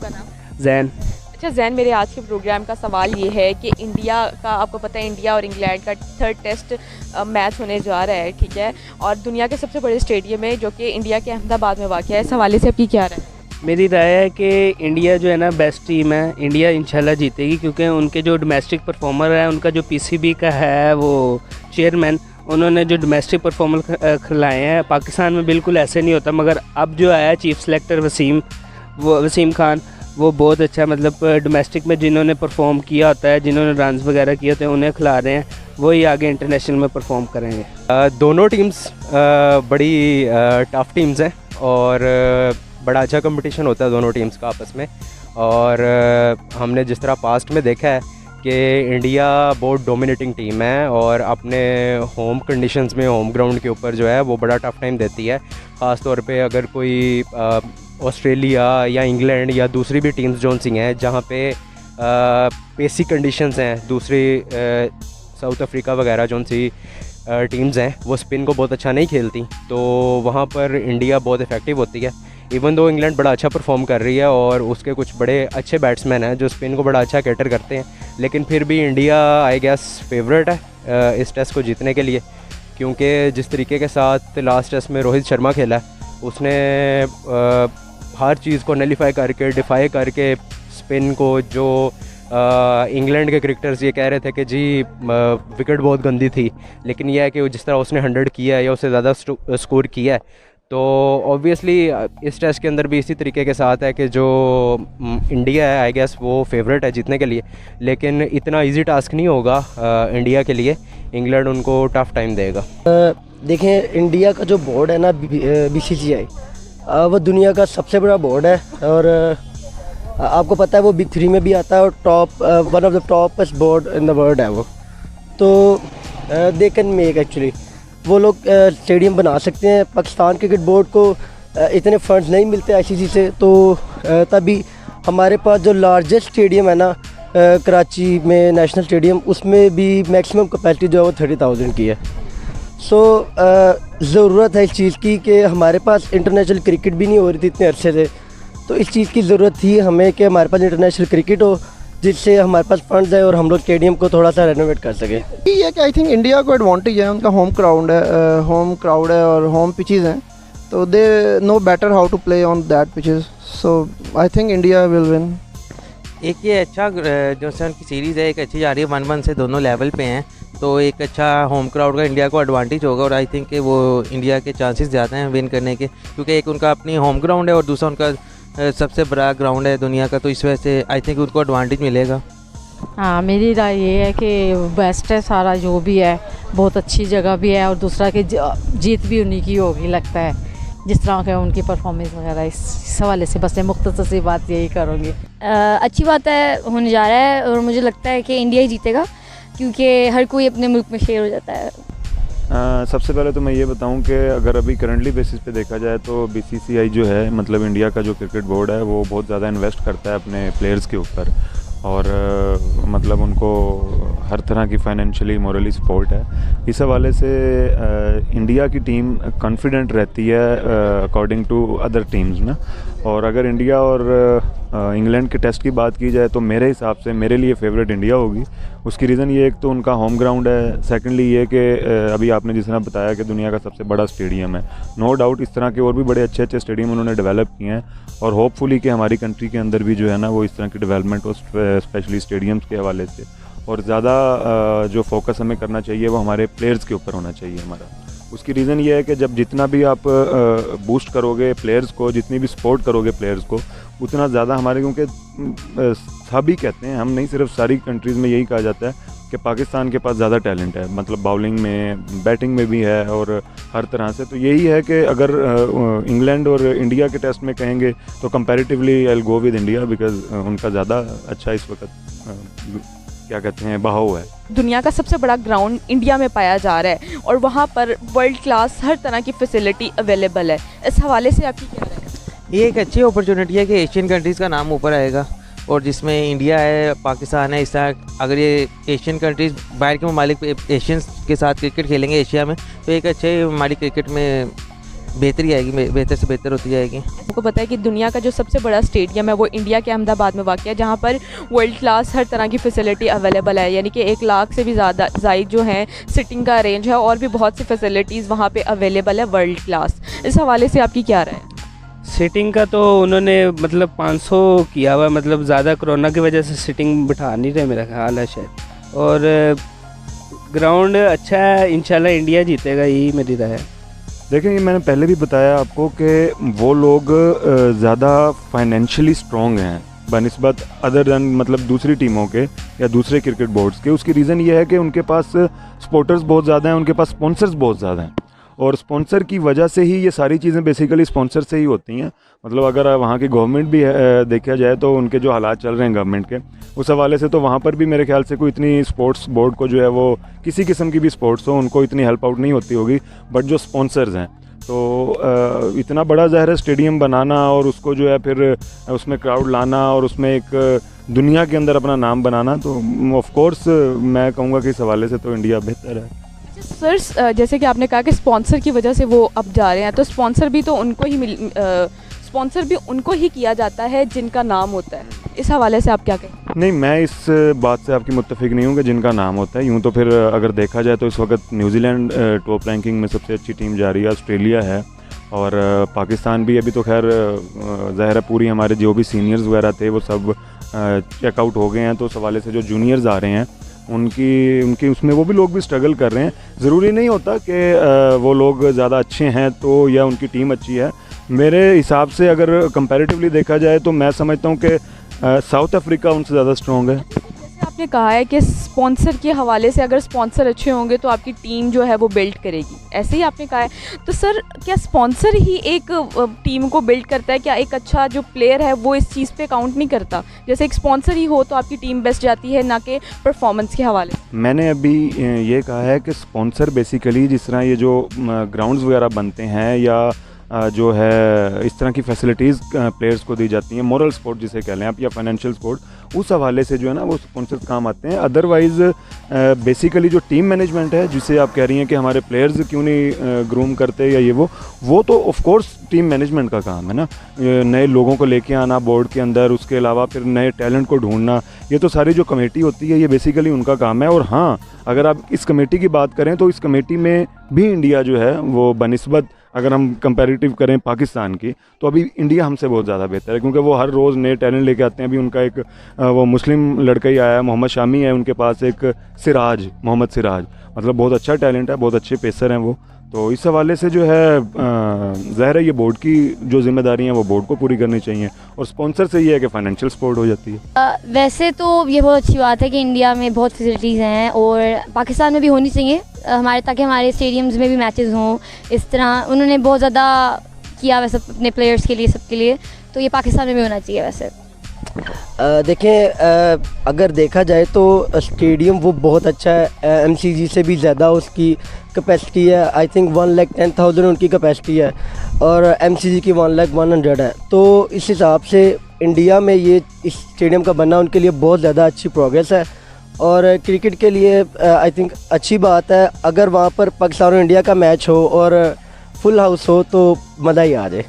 आपका नाम? जैन। अच्छा जैन, मेरे आज के प्रोग्राम का सवाल ये है कि इंडिया का, आपको पता है इंडिया और इंग्लैंड का थर्ड टेस्ट मैच होने जा रहा है, ठीक है, और दुनिया के सबसे बड़े स्टेडियम है जो कि इंडिया के अहमदाबाद में वाक़ है। इस हवाले से आपकी क्या राय है? मेरी राय है कि इंडिया जो है ना बेस्ट टीम है, इंडिया इंशाल्लाह जीतेगी, क्योंकि उनके जो डोमेस्टिक परफॉर्मर है, उनका जो पीसीबी का है वो चेयरमैन, उन्होंने जो डोमेस्टिक परफॉर्मर खिलाए हैं। पाकिस्तान में बिल्कुल ऐसे नहीं होता, मगर अब जो आया चीफ सेलेक्टर वसीम खान, वो बहुत अच्छा, मतलब डोमेस्टिक में जिन्होंने परफॉर्म किया होता है, जिन्होंने रन्स वगैरह किए होते हैं, उन्हें खिला रहे हैं, वही आगे इंटरनेशनल में परफॉर्म करेंगे। दोनों टीम्स बड़ी टफ टीम्स हैं और बड़ा अच्छा कंपटीशन होता है दोनों टीम्स का आपस में। और हमने जिस तरह पास्ट में देखा है कि इंडिया बहुत डोमिनेटिंग टीम है और अपने होम कंडीशंस में, होम ग्राउंड के ऊपर जो है वो बड़ा टफ टाइम देती है। ख़ास तौर पे अगर कोई ऑस्ट्रेलिया या इंग्लैंड या दूसरी भी टीम्स जोन सी हैं जहाँ पे पेसी कंडीशंस हैं, दूसरी साउथ अफ्रीका वगैरह जोन सी टीम्स हैं, वो स्पिन को बहुत अच्छा नहीं खेलती, तो वहाँ पर इंडिया बहुत इफ़ेक्टिव होती है। इवन दो इंग्लैंड बड़ा अच्छा परफॉर्म कर रही है और उसके कुछ बड़े अच्छे बैट्समैन हैं जो स्पिन को बड़ा अच्छा कैटर करते हैं, लेकिन फिर भी इंडिया आई गेस फेवरेट है इस टेस्ट को जीतने के लिए, क्योंकि जिस तरीके के साथ लास्ट टेस्ट में रोहित शर्मा खेला, उसने हर चीज़ को नलीफाई करके, डिफाई करके स्पिन को, जो इंग्लैंड के क्रिकेटर्स ये कह रहे थे कि जी विकेट बहुत गंदी थी, लेकिन यह है कि जिस तरह उसने 100 किया है या उससे ज़्यादा स्कोर किया है, तो ऑब्वियसली इस टेस्ट के अंदर भी इसी तरीके के साथ है कि जो इंडिया है आई गेस वो फेवरेट है जीतने के लिए, लेकिन इतना इजी टास्क नहीं होगा इंडिया के लिए, इंग्लैंड उनको टफ टाइम देगा। देखें, इंडिया का जो बोर्ड है ना BCCI, वो दुनिया का सबसे बड़ा बोर्ड है और आपको पता है वो बिग 3 में भी आता है और one of the toppest board in the world है वो। तो दे कैन मेक एक्चुअली, वो लोग स्टेडियम बना सकते हैं। पाकिस्तान क्रिकेट बोर्ड को इतने फंड्स नहीं मिलते ICC से, तो तभी हमारे पास जो लार्जेस्ट स्टेडियम है ना कराची में नेशनल स्टेडियम, उसमें भी मैक्सिमम कैपेसिटी जो है वो 30,000 की है। सो ज़रूरत है इस चीज़ की कि हमारे पास इंटरनेशनल क्रिकेट भी नहीं हो रही थी इतने अरसे से, तो इस चीज़ की ज़रूरत थी हमें कि हमारे पास इंटरनेशनल क्रिकेट हो, जिससे हमारे पास फंड्स है और हम लोग स्टेडियम को थोड़ा सा रेनोवेट कर सकें। ये है कि आई थिंक इंडिया को एडवांटेज है, उनका होम क्राउड है और होम पिचेस हैं, तो they know better how to play on that pitches, so I think India will win. एक ये अच्छा जो से उनकी सीरीज़ है, एक अच्छी जा रही है, 1-1 से दोनों लेवल पे हैं, तो एक अच्छा होम क्राउड का इंडिया को एडवांटेज होगा और आई थिंक कि वो इंडिया के चांसेस ज़्यादा हैं विन करने के, क्योंकि एक उनका अपनी होम ग्राउंड है और दूसरा उनका सबसे बड़ा ग्राउंड है दुनिया का, तो इस वजह से आई थिंक उनको एडवांटेज मिलेगा। हाँ, मेरी राय ये है कि बेस्ट है सारा, जो भी है बहुत अच्छी जगह भी है और दूसरा कि जीत भी उन्हीं की होगी लगता है, जिस तरह के उनकी परफॉर्मेंस वगैरह। इस हवाले से बस मैं मुख्तसर सी बात यही करूँगी। अच्छी बात है, होने जा रहा है और मुझे लगता है कि इंडिया ही जीतेगा, क्योंकि हर कोई अपने मुल्क में शेयर हो जाता है। सबसे पहले तो मैं ये बताऊं कि अगर अभी करंटली बेसिस पे देखा जाए तो BCCI जो है, मतलब इंडिया का जो क्रिकेट बोर्ड है, वो बहुत ज़्यादा इन्वेस्ट करता है अपने प्लेयर्स के ऊपर और मतलब उनको हर तरह की फाइनेंशियली मोरली सपोर्ट है। इस हवाले से इंडिया की टीम कॉन्फिडेंट रहती है अकॉर्डिंग टू अदर टीम्स ना। और अगर इंडिया और इंग्लैंड के टेस्ट की बात की जाए तो मेरे हिसाब से मेरे लिए फेवरेट इंडिया होगी। उसकी रीज़न ये, एक तो उनका होम ग्राउंड है, सेकेंडली ये कि अभी आपने जिस तरह बताया कि दुनिया का सबसे बड़ा स्टेडियम है, नो डाउट इस तरह के और भी बड़े अच्छे अच्छे स्टेडियम उन्होंने डेवलप किए हैं और होपफुली कि हमारी कंट्री के अंदर भी जो है ना वो इस तरह की डेवलपमेंट हो, स्पेशली स्टेडियम्स के हवाले से। और ज़्यादा जो फोकस हमें करना चाहिए वो हमारे प्लेयर्स के ऊपर होना चाहिए हमारा। उसकी रीज़न ये है कि जब जितना भी आप बूस्ट करोगे प्लेयर्स को, जितनी भी सपोर्ट करोगे प्लेयर्स को, उतना ज़्यादा हमारे, क्योंकि सभी कहते हैं, हम नहीं सिर्फ सारी कंट्रीज़ में यही कहा जाता है कि पाकिस्तान के पास ज़्यादा टैलेंट है, मतलब बाउलिंग में, बैटिंग में भी है और हर तरह से। तो यही है कि अगर इंग्लैंड और इंडिया के टेस्ट में कहेंगे तो comparatively I will go with India, because उनका ज़्यादा अच्छा इस वक्त क्या कहते हैं बहाव है। दुनिया का सबसे बड़ा ग्राउंड इंडिया में पाया जा रहा है और वहाँ पर वर्ल्ड क्लास हर तरह की फैसिलिटी अवेलेबल है। इस हवाले से आपकी क्या राय है? ये एक अच्छी अपॉर्चुनिटी है कि एशियन कंट्रीज़ का नाम ऊपर आएगा और जिसमें इंडिया है, पाकिस्तान है, इस तरह अगर ये एशियन कंट्रीज़ बाहर के ममालिक एशियंस के साथ क्रिकेट खेलेंगे एशिया में, तो एक अच्छे हमारी क्रिकेट में बेहतरी आएगी, बेहतर से बेहतर होती जाएगी। आपको पता है कि दुनिया का जो सबसे बड़ा स्टेडियम है वो इंडिया के अहमदाबाद में वाक़ है, जहाँ पर वर्ल्ड क्लास हर तरह की फ़ैसिलिटी अवेलेबल है, यानी कि 1 लाख से भी ज़्यादा ज़ायद जो है सिटिंग का अरेंज है और भी बहुत सी फैसिलिटीज़ वहाँ पे अवेलेबल है वर्ल्ड क्लास। इस हवाले से आपकी क्या राय है? सिटिंग का तो उन्होंने मतलब 500 किया हुआ, मतलब ज़्यादा कोरोना की वजह से सिटिंग बिठा नहीं रहे मेरा ख्याल है शायद। और ग्राउंड अच्छा है, इंशाल्लाह इंडिया जीतेगा, यही मेरी राय है। देखें, ये मैंने पहले भी बताया आपको कि वो लोग ज़्यादा फाइनेंशियली स्ट्रॉन्ग हैं बनिस्बत अदर दैन मतलब दूसरी टीमों के या दूसरे क्रिकेट बोर्ड्स के। उसकी रीज़न ये है कि उनके पास सपोर्टर्स बहुत ज़्यादा हैं, उनके पास स्पॉन्सर्स बहुत ज़्यादा हैं, और स्पॉन्सर की वजह से ही ये सारी चीज़ें बेसिकली स्पॉन्सर से ही होती हैं। मतलब अगर वहाँ की गवर्नमेंट भी देखा जाए तो उनके जो हालात चल रहे हैं गवर्नमेंट के, उस हवाले से तो वहाँ पर भी मेरे ख्याल से कोई इतनी स्पोर्ट्स बोर्ड को जो है वो किसी किस्म की भी स्पोर्ट्स हो उनको इतनी हेल्प आउट नहीं होती होगी। बट जो स्पॉन्सर्स हैं तो इतना बड़ा ज़ाहिर स्टेडियम बनाना और उसको जो है फिर उसमें क्राउड लाना और उसमें एक दुनिया के अंदर अपना नाम बनाना, तो ऑफ कोर्स मैं कहूँगा कि इस हवाले से तो इंडिया बेहतर है। सर, जैसे कि आपने कहा कि स्पॉन्सर की वजह से वो अब जा रहे हैं, तो स्पॉन्सर भी उनको ही किया जाता है जिनका नाम होता है। इस हवाले से आप क्या कहें? नहीं, मैं इस बात से आपकी मुत्तफिक नहीं हूँ कि जिनका नाम होता है। यूँ तो फिर अगर देखा जाए तो इस वक्त न्यूजीलैंड टॉप रैंकिंग में सबसे अच्छी टीम जा रही है, ऑस्ट्रेलिया है और पाकिस्तान भी अभी तो खैर ज़ाहिर है पूरी हमारे जो भी सीनियर्स वगैरह थे वो सब चेकआउट हो गए हैं, तो उस हवाले से जो जूनियर्स आ रहे हैं उनकी उसमें वो भी लोग भी स्ट्रगल कर रहे हैं। ज़रूरी नहीं होता कि वो लोग ज़्यादा अच्छे हैं तो या उनकी टीम अच्छी है। मेरे हिसाब से अगर कंपैरेटिवली देखा जाए तो मैं समझता हूँ कि साउथ अफ्रीका उनसे ज़्यादा स्ट्रॉन्ग है। आपने कहा है कि स्पॉन्सर के हवाले से अगर स्पॉन्सर अच्छे होंगे तो आपकी टीम जो है वो बिल्ड करेगी, ऐसे ही आपने कहा है। तो सर, क्या स्पॉन्सर ही एक टीम को बिल्ड करता है? क्या एक अच्छा जो प्लेयर है वो इस चीज़ पे काउंट नहीं करता? जैसे एक स्पॉन्सर ही हो तो आपकी टीम बेस्ट जाती है, ना कि परफॉर्मेंस के हवाले से। मैंने अभी ये कहा है कि स्पॉन्सर बेसिकली जिस तरह ये जो ग्राउंड्स वगैरह बनते हैं या जो है इस तरह की फैसिलिटीज़ प्लेयर्स को दी जाती हैं, मोरल सपोर्ट जिसे कह लें आप या फाइनेंशियल सपोर्ट, उस हवाले से जो है ना वो स्पॉन्सर्स काम आते हैं। अदरवाइज़ बेसिकली जो टीम मैनेजमेंट है जिसे आप कह रही हैं कि हमारे प्लेयर्स क्यों नहीं ग्रूम करते या ये वो तो ऑफ कोर्स टीम मैनेजमेंट का काम है ना। नए लोगों को लेके आना बोर्ड के अंदर, उसके अलावा फिर नए टैलेंट को ढूंढना, ये तो सारी जो कमेटी होती है ये बेसिकली उनका काम है। और हाँ, अगर आप इस कमेटी की बात करें तो इस कमेटी में भी इंडिया जो है वो बनिस्बत अगर हम कंपैरेटिव करें पाकिस्तान की तो अभी इंडिया हमसे बहुत ज़्यादा बेहतर है, क्योंकि वो हर रोज़ नए टैलेंट लेके आते हैं। अभी उनका एक वो मुस्लिम लड़का ही आया है, मोहम्मद शामी है उनके पास, एक मोहम्मद सिराज, मतलब बहुत अच्छा टैलेंट है, बहुत अच्छे पेसर हैं वो। तो इस हवाले से जो है ज़ाहिर है ये बोर्ड की जो जिम्मेदारी हैं वो बोर्ड को पूरी करनी चाहिए, और स्पॉन्सर से ये है कि फाइनेंशियल सपोर्ट हो जाती है। वैसे तो ये बहुत अच्छी बात है कि इंडिया में बहुत फैसिलिटीज़ हैं और पाकिस्तान में भी होनी चाहिए हमारे, ताकि हमारे स्टेडियम्स में भी मैचेस हों। इस तरह उन्होंने बहुत ज़्यादा किया वैसे अपने प्लेयर्स के लिए, सबके लिए, तो ये पाकिस्तान में भी होना चाहिए। वैसे देखें, अगर देखा जाए तो स्टेडियम वो बहुत अच्छा है, एमसीजी से भी ज़्यादा उसकी कैपेसिटी है। आई थिंक 1,10,000 उनकी कैपेसिटी है और एमसीजी की 1,100,000 है। तो इस हिसाब से इंडिया में ये इस स्टेडियम का बनना उनके लिए बहुत ज़्यादा अच्छी प्रोग्रेस है और क्रिकेट के लिए आई थिंक अच्छी बात है। अगर वहाँ पर पाकिस्तान और इंडिया का मैच हो और फुल हाउस हो तो मज़ा ही आ जाए।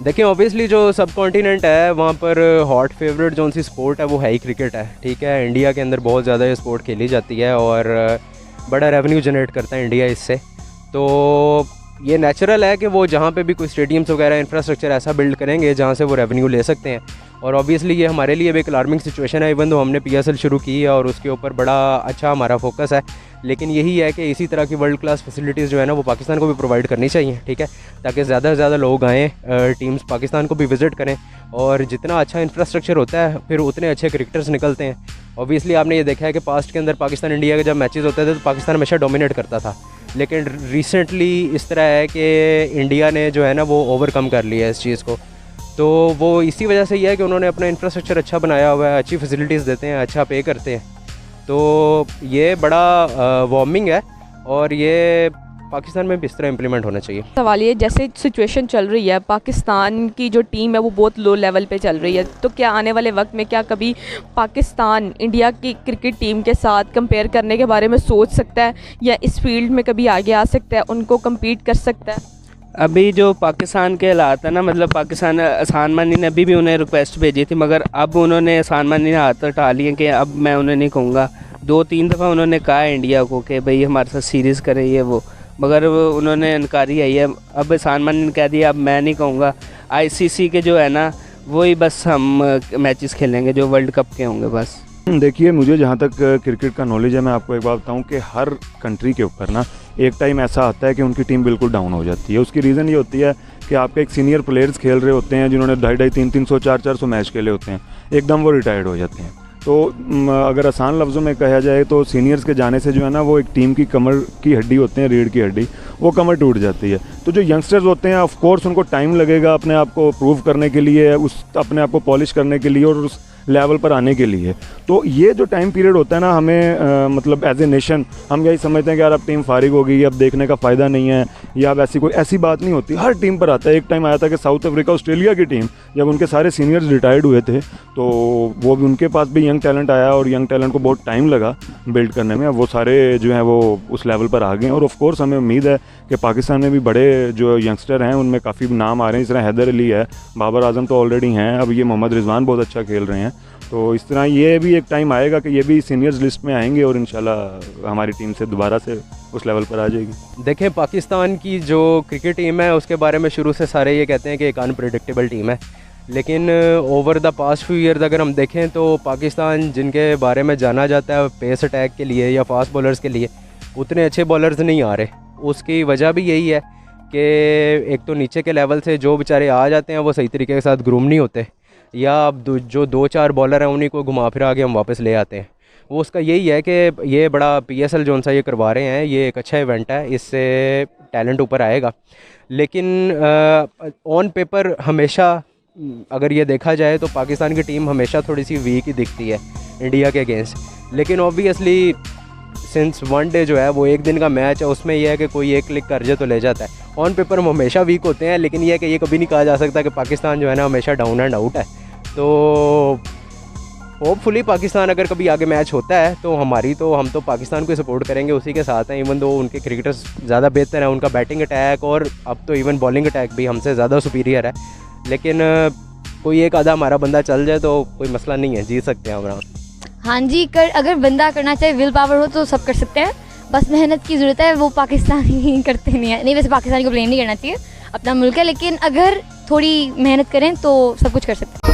देखिए, ऑब्वियसली जो सब कॉन्टिनेंट है वहाँ पर हॉट फेवरेट जो सी स्पोर्ट है वो है ही क्रिकेट है, ठीक है। इंडिया के अंदर बहुत ज़्यादा ये स्पोर्ट खेली जाती है और बड़ा रेवेन्यू जनरेट करता है इंडिया इससे। तो ये नेचुरल है कि वो जहाँ पे भी कोई स्टेडियम्स वगैरह इंफ्रास्ट्रक्चर ऐसा बिल्ड करेंगे जहाँ से वो रेवेन्यू ले सकते हैं। और ऑब्वियसली ये हमारे लिए भी एक अलार्मिंग सिचुएशन है, इवन तो हमने PSL शुरू की है और उसके ऊपर बड़ा अच्छा हमारा फोकस है। लेकिन यही है कि इसी तरह की वर्ल्ड क्लास फैसिलिटीज़ जो है ना वो पाकिस्तान को भी प्रोवाइड करनी चाहिए, ठीक है, ताकि ज़्यादा से ज़्यादा लोग आएँ, टीम्स पाकिस्तान को भी विज़िट करें। और जितना अच्छा इंफ्रास्ट्रक्चर होता है फिर उतने अच्छे क्रिकेटर्स निकलते हैं। ऑब्वियसली आपने ये देखा है कि पास्ट के अंदर पाकिस्तान इंडिया के जब मैचेस होते थे तो पाकिस्तान हमेशा डोमिनेट करता था, लेकिन रिसेंटली इस तरह है कि इंडिया ने जो है ना वो ओवरकम कर लिया है इस चीज़ को। तो वो इसी वजह से ही है कि उन्होंने अपना इंफ्रास्ट्रक्चर अच्छा बनाया हुआ है, अच्छी फैसिलिटीज़ देते हैं, अच्छा पे करते हैं। तो ये बड़ा वार्मिंग है और ये पाकिस्तान में भी इस तरह इम्प्लीमेंट होना चाहिए। सवाल ये, जैसे सिचुएशन चल रही है, पाकिस्तान की जो टीम है वो बहुत लो लेवल पे चल रही है, तो क्या आने वाले वक्त में क्या कभी पाकिस्तान इंडिया की क्रिकेट टीम के साथ कंपेयर करने के बारे में सोच सकता है या इस फील्ड में कभी आगे आ सकता है, उनको कम्पीट कर सकता है? अभी जो पाकिस्तान के हालात है ना, मतलब पाकिस्तान, एहसान मानी ने अभी भी उन्हें रिक्वेस्ट भेजी थी, मगर अब उन्होंने एहसान मानी ने हाथ हटा लिए कि अब मैं उन्हें नहीं कहूँगा। 2-3 दफ़ा उन्होंने कहा है इंडिया को कि भाई हमारे साथ सीरीज़ करें ये वो, मगर उन्होंने इनकारी आई है। अब एहसान मानी ने कह दिया अब मैं नहीं कहूँगा। ICC के जो है ना वही बस हम मैचेस खेलेंगे जो वर्ल्ड कप के होंगे बस। देखिए, मुझे जहाँ तक क्रिकेट का नॉलेज है, मैं आपको एक बात बताऊँ कि हर कंट्री के ऊपर ना एक टाइम ऐसा आता है कि उनकी टीम बिल्कुल डाउन हो जाती है। उसकी रीज़न ये होती है कि आपके एक सीनियर प्लेयर्स खेल रहे होते हैं जिन्होंने 250, 300, 400 मैच खेले होते हैं, एकदम वो रिटायर्ड हो जाते हैं। तो अगर आसान लफ्ज़ों में कहा जाए तो सीनियर्स के जाने से जो है ना, वो एक टीम की कमर की हड्डी होते हैं, रीढ़ की हड्डी, वो कमर टूट जाती है। तो जो यंगस्टर्स होते हैं, ऑफ कोर्स उनको टाइम लगेगा अपने आप को प्रूव करने के लिए, उस अपने आप को पॉलिश करने के लिए और उस लेवल पर आने के लिए। तो ये जो टाइम पीरियड होता है ना, हमें मतलब एज ए नेशन हम यही समझते हैं कि यार अब टीम फारिग हो गई, अब देखने का फ़ायदा नहीं है, या अब ऐसी बात नहीं होती। हर टीम पर आता है। एक टाइम आया था कि साउथ अफ्रीका, ऑस्ट्रेलिया की टीम, जब उनके सारे सीनियर्स रिटायर्ड हुए थे तो वो भी, उनके पास भी यंग टैलेंट आया और यंग टैलेंट को बहुत टाइम लगा बिल्ड करने में। वो सारे जो हैं वो उस लेवल पर आ गए हैं। और ऑफ कोर्स हमें उम्मीद है कि पाकिस्तान में भी बड़े जो यंगस्टर हैं उनमें काफ़ी नाम आ रहे हैं। इस तरह हैदर अली है, बाबर आजम तो ऑलरेडी हैं, अब ये मोहम्मद रिजवान बहुत अच्छा खेल रहे हैं। तो इस तरह ये भी एक टाइम आएगा कि ये भी सीनियर्स लिस्ट में आएंगे और इंशाल्लाह हमारी टीम से दोबारा से उस लेवल पर आ जाएगी। देखें, पाकिस्तान की जो क्रिकेट टीम है उसके बारे में शुरू से सारे ये कहते हैं कि एक अनप्रेडिक्टेबल टीम है, लेकिन over the past few years अगर हम देखें तो पाकिस्तान जिनके बारे में जाना जाता है पेस अटैक के लिए या फास्ट बॉलर्स के लिए, उतने अच्छे बॉलर्स नहीं आ रहे। उसकी वजह भी यही है कि एक तो नीचे के लेवल से जो बेचारे आ जाते हैं वो सही तरीके के साथ ग्रूम नहीं होते, या अब जो 2-4 बॉलर हैं उन्हीं को घुमा फिरा के हम वापस ले आते हैं। वो उसका यही है कि ये बड़ा PSL जो सा ये करवा रहे हैं, ये एक अच्छा इवेंट है, इससे टैलेंट ऊपर आएगा। लेकिन ऑन पेपर हमेशा अगर ये देखा जाए तो पाकिस्तान की टीम हमेशा थोड़ी सी वीक ही दिखती है इंडिया के अगेंस्ट। लेकिन ऑब्वियसली सिंस वनडे जो है वो एक दिन का मैच है, उसमें यह है कि कोई एक क्लिक कर जाए तो ले जाता है। ऑन पेपर हम हमेशा वीक होते हैं, लेकिन यह है कि ये कभी नहीं कहा जा सकता कि पाकिस्तान जो है ना हमेशा डाउन एंड आउट है। तो होपफुली पाकिस्तान अगर कभी आगे मैच होता है तो हम तो पाकिस्तान को सपोर्ट करेंगे, उसी के साथ हैं। इवन दो उनके क्रिकेटर्स ज़्यादा बेहतर हैं, उनका बैटिंग अटैक और अब तो इवन बॉलिंग अटैक भी हमसे ज़्यादा सुपीरियर है। लेकिन कोई एक आधा हमारा बंदा चल जाए तो कोई मसला नहीं है, जीत सकते हैं हमारा। हाँ जी, अगर बंदा करना चाहे, विल पावर हो तो सब कर सकते हैं, बस मेहनत की ज़रूरत है। वो पाकिस्तानी करते नहीं है। नहीं, वैसे पाकिस्तान को ब्लेम नहीं करना चाहिए, अपना मुल्क है, लेकिन अगर थोड़ी मेहनत करें तो सब कुछ कर सकते हैं।